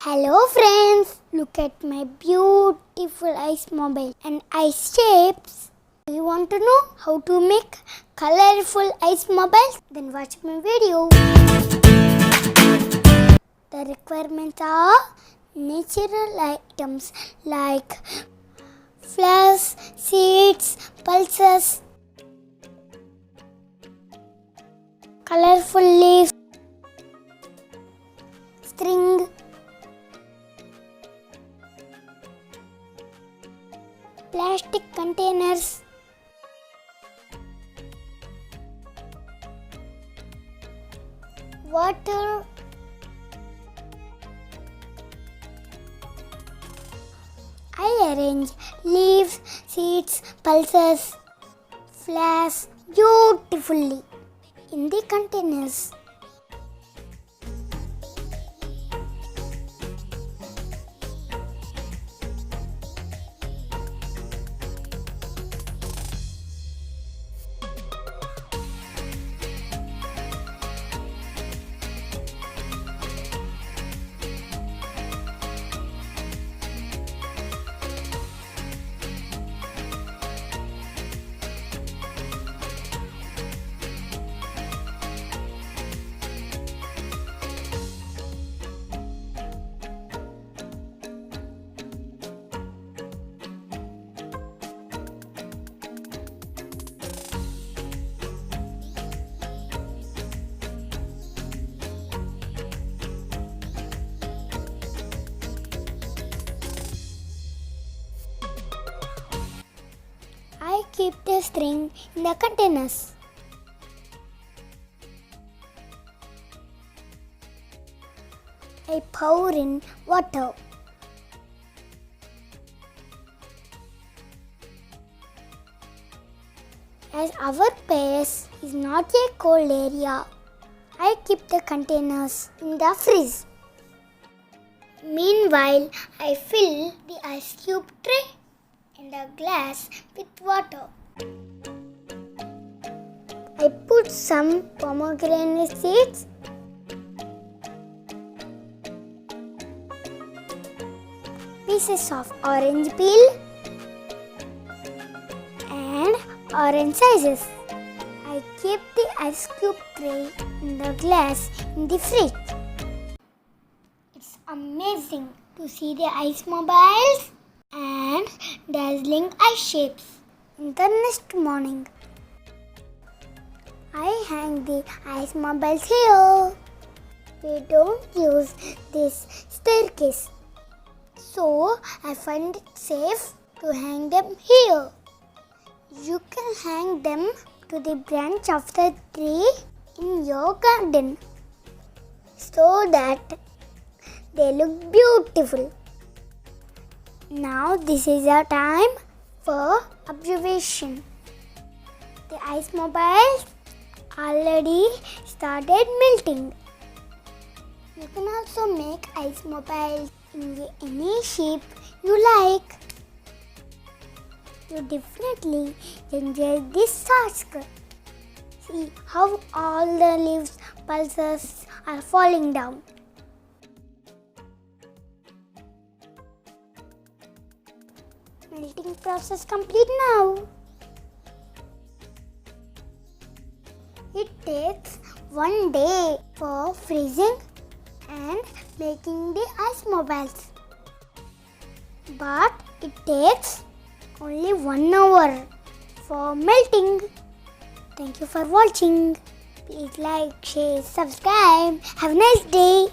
Hello friends, look at my beautiful ice mobile and ice shapes. Do you want to know how to make colorful ice mobiles? Then watch my video. The requirements are natural items like flowers, seeds, pulses, colorful leaves, string, plastic containers, water, I arrange leaves, seeds, pulses, flowers beautifully in the containers. I keep the string in the containers. I pour in water. As our place is not a cold area, I keep the containers in the fridge. Meanwhile, I fill the ice cube tray and a glass with water. I put some pomegranate seeds, pieces of orange peel and orange slices. I keep the ice cube tray in the glass in the fridge. It's amazing to see the ice mobiles and dazzling ice shapes. In the next morning, I hang the ice mobiles here. We don't use this staircase, so I find it safe to hang them here. You can hang them to the branch of the tree in your garden so that they look beautiful. Now this is our time for observation. The ice mobiles already started melting. You can also make ice mobiles in any shape you like. You definitely enjoy this task. See how all the leaves, pulses are falling down. Melting process complete now. It takes 1 day for freezing and making the ice mobiles. But it takes only 1 hour for melting. Thank you for watching. Please like, share, subscribe. Have a nice day.